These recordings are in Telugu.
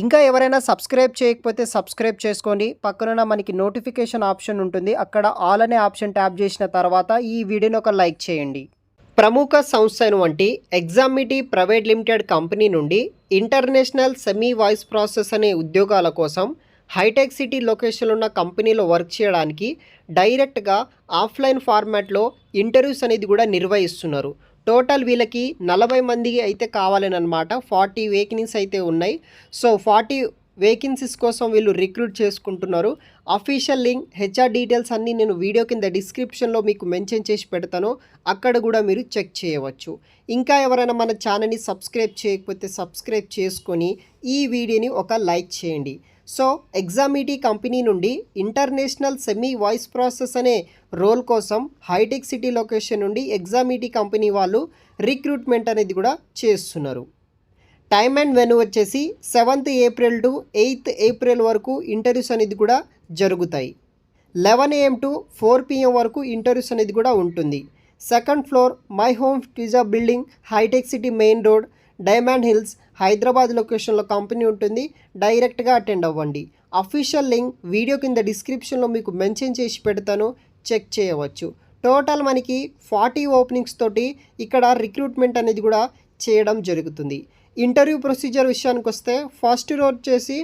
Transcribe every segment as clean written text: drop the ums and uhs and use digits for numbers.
ఇంకా ఎవరైనా సబ్స్క్రైబ్ చేయకపోతే సబ్స్క్రైబ్ చేసుకోండి. పక్కనున్న మనకి నోటిఫికేషన్ ఆప్షన్ ఉంటుంది. అక్కడ ఆల్ అనే ఆప్షన్ ట్యాప్ చేసిన తర్వాత ఈ వీడియోని ఒక లైక్ చేయండి. ప్రముఖ సంస్థ అయినటువంటి ఎగ్జామిటీ ప్రైవేట్ లిమిటెడ్ కంపెనీ నుండి ఇంటర్నేషనల్ సెమీ వాయిస్ ప్రాసెస్ అనే ఉద్యోగాల కోసం హైటెక్ సిటీ లొకేషన్లో ఉన్న కంపెనీలో వర్క్ చేయడానికి డైరెక్ట్గా ఆఫ్లైన్ ఫార్మాట్లో ఇంటర్వ్యూస్ అనేది కూడా నిర్వహిస్తున్నారు. టోటల్ వీళ్ళకి 40 మంది అయితే కావాలనమాట. 40 వేకెన్సీస్ అయితే ఉన్నాయి. సో 40 వేకెన్సీస్ కోసం వీళ్ళు రిక్రూట్ చేసుకుంటున్నారు. అఫీషియల్ లింక్, హెచ్ఆర్ డీటెయిల్స్ అన్నీ నేను వీడియో కింద డిస్క్రిప్షన్లో మీకు మెన్షన్ చేసి పెడతాను. అక్కడ కూడా మీరు చెక్ చేయవచ్చు. ఇంకా ఎవరైనా మన ఛానల్ని సబ్స్క్రైబ్ చేయకపోతే సబ్స్క్రైబ్ చేసుకొని ఈ వీడియోని ఒక లైక్ చేయండి. సో ఎగ్జామిటీ కంపెనీ నుండి ఇంటర్నేషనల్ సెమీ వాయిస్ ప్రాసెస్ అనే రోల్ కోసం హైటెక్ సిటీ లొకేషన్ నుండి ఎగ్జామిటీ కంపెనీ వాళ్ళు రిక్రూట్మెంట్ అనేది కూడా చేస్తున్నారు. టైమ్ అండ్ వెన్యూ వచ్చేసి 7th April to 8th April వరకు ఇంటర్వ్యూస్ అనేది కూడా జరుగుతాయి. 11 AM to 4 PM వరకు ఇంటర్వ్యూస్ అనేది కూడా ఉంటుంది. 2nd floor My Home pizza building, హైటెక్ సిటీ మెయిన్ రోడ్, డైమండ్ హిల్స్, హైదరాబాద్ లొకేషన్లో కంపెనీ ఉంటుంది. డైరెక్ట్గా అటెండ్ అవ్వండి. అఫీషియల్ లింక్ వీడియో కింద డిస్క్రిప్షన్లో మీకు మెన్షన్ చేసి పెడతాను, చెక్ చేయవచ్చు. టోటల్ మనకి 40 ఓపెనింగ్స్ తోటి ఇక్కడ రిక్రూట్మెంట్ అనేది కూడా చేయడం జరుగుతుంది. ఇంటర్వ్యూ ప్రొసీజర్ విషయానికి వస్తే ఫస్ట్ రోజు వచ్చేసి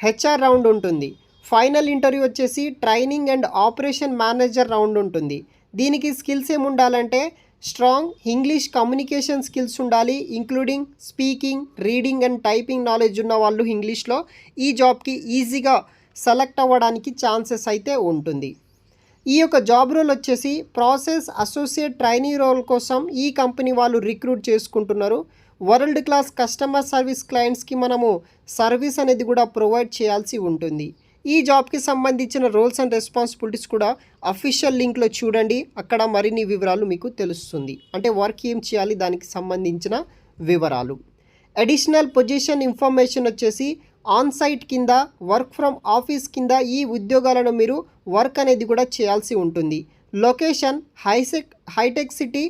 హెచ్ఆర్ రౌండ్ ఉంటుంది. ఫైనల్ ఇంటర్వ్యూ వచ్చేసి training and operation manager round ఉంటుంది. దీనికి స్కిల్స్ ఏమి ఉండాలంటే స్ట్రాంగ్ ఇంగ్లీష్ కమ్యూనికేషన్ స్కిల్స్ ఉండాలి, including speaking, reading and typing knowledge ఉన్న వాళ్ళు ఇంగ్లీష్లో ఈ జాబ్కి ఈజీగా సెలెక్ట్ అవ్వడానికి ఛాన్సెస్ అయితే ఉంటుంది. ఈ యొక్క జాబ్ రోల్ వచ్చేసి ప్రాసెస్ అసోసియేట్ ట్రైనీ రోల్ కోసం ఈ కంపెనీ వాళ్ళు రిక్రూట్ చేసుకుంటున్నారు. వరల్డ్ క్లాస్ కస్టమర్ సర్వీస్ క్లయింట్స్కి మనము సర్వీస్ అనేది కూడా ప్రొవైడ్ చేయాల్సి ఉంటుంది. ఈ జాబ్కి సంబంధించిన రోల్స్ అండ్ రెస్పాన్సిబిలిటీస్ కూడా అఫీషియల్ లింక్లో చూడండి. అక్కడ మరిన్ని వివరాలు మీకు తెలుస్తుంది. అంటే వర్క్ ఏం చేయాలి దానికి సంబంధించిన వివరాలు. అడిషనల్ పొజిషన్ ఇన్ఫర్మేషన్ వచ్చేసి ఆన్ సైట్ కింద, వర్క్ ఫ్రమ్ ఆఫీస్ కింద ఈ ఉద్యోగాలను మీరు వర్క్ అనేది కూడా చేయాల్సి ఉంటుంది. లొకేషన్ హైటెక్ సిటీ,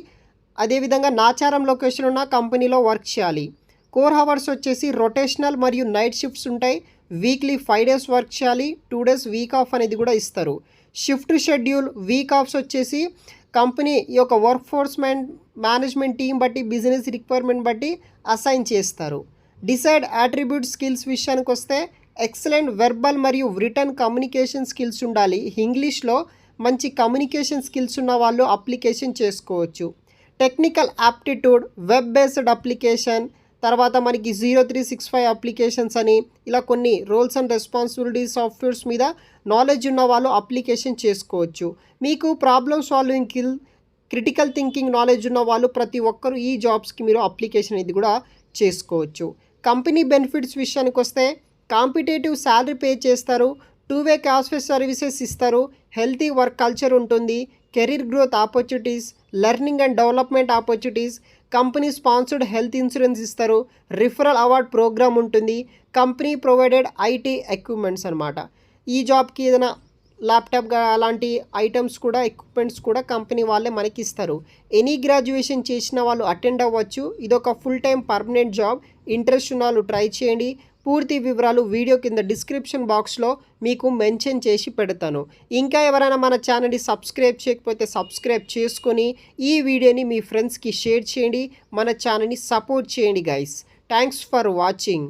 అదేవిధంగా నాచారం లొకేషన్ ఉన్న కంపెనీలో వర్క్ చేయాలి. కోర్ హవర్స్ వచ్చేసి రొటేషనల్ మరియు నైట్ షిఫ్ట్స్ ఉంటాయి. వీక్లీ 5 days వర్క్ చేయాలి. 2 days వీక్ ఆఫ్ అనేది కూడా ఇస్తారు. షిఫ్ట్ షెడ్యూల్, వీక్ ఆఫ్స్ వచ్చేసి కంపెనీ ఈ యొక్క వర్క్ ఫోర్స్ మేనేజ్మెంట్ టీం బట్టి, బిజినెస్ రిక్వైర్మెంట్ బట్టి అసైన్ చేస్తారు. డిసైడ్ అట్రిబ్యూట్ స్కిల్స్ విషయానికి వస్తే ఎక్సలెంట్ వెర్బల్ మరియు రిటర్న్ కమ్యూనికేషన్ స్కిల్స్ ఉండాలి. ఇంగ్లీష్లో మంచి కమ్యూనికేషన్ స్కిల్స్ ఉన్న వాళ్ళు అప్లికేషన్ చేసుకోవచ్చు. Technical aptitude, web based application, తర్వాత మనకి 0365 అప్లికేషన్స్ అని ఇలా కొన్ని రోల్స్ అండ్ రెస్పాన్సిబిలిటీస్ సాఫ్ట్వేర్స్ మీద నాలెడ్జ్ ఉన్న వాళ్ళు అప్లికేషన్ చేసుకోవచ్చు. మీకు problem solving skill, critical thinking knowledge ఉన్న వాళ్ళు ప్రతి ఒక్కరు ఈ జాబ్స్కి మీరు అప్లికేషన్ ఇది కూడా చేసుకోవచ్చు. కంపెనీ బెనిఫిట్స్ విషయానికి వస్తే కాంపిటేటివ్ శాలరీ పే చేస్తారు, 2-way క్యాష్లెస్ సర్వీసెస్ ఇస్తారు, హెల్తీ వర్క్ కల్చర్ ఉంటుంది, career growth opportunities, learning and development opportunities, company sponsored health insurance ఇస్తారు, రిఫరల్ అవార్డ్ ప్రోగ్రామ్ ఉంటుంది, కంపెనీ ప్రొవైడెడ్ ఐటీ ఎక్విప్మెంట్స్ అనమాట. ఈ జాబ్కి ఏదైనా ల్యాప్టాప్ అలాంటి ఐటమ్స్ కూడా, ఎక్విప్మెంట్స్ కూడా కంపెనీ వాళ్ళే మనకి ఇస్తారు. ఎనీ గ్రాడ్యుయేషన్ చేసిన వాళ్ళు అటెండ్ అవ్వచ్చు. ఇదొక full time permanent job. Interest ఉన్న వాళ్ళు ట్రై చేయండి. పూర్తి వివరాలు వీడియో కింద డిస్క్రిప్షన్ బాక్స్లో మీకు మెన్షన్ చేసి పెడతాను. ఇంకా ఎవరైనా మన ఛానల్ని సబ్స్క్రైబ్ చేయకపోతే సబ్స్క్రైబ్ చేసుకొని ఈ వీడియోని మీ ఫ్రెండ్స్కి షేర్ చేయండి. మన ఛానల్ని సపోర్ట్ చేయండి గైస్. Thanks for watching.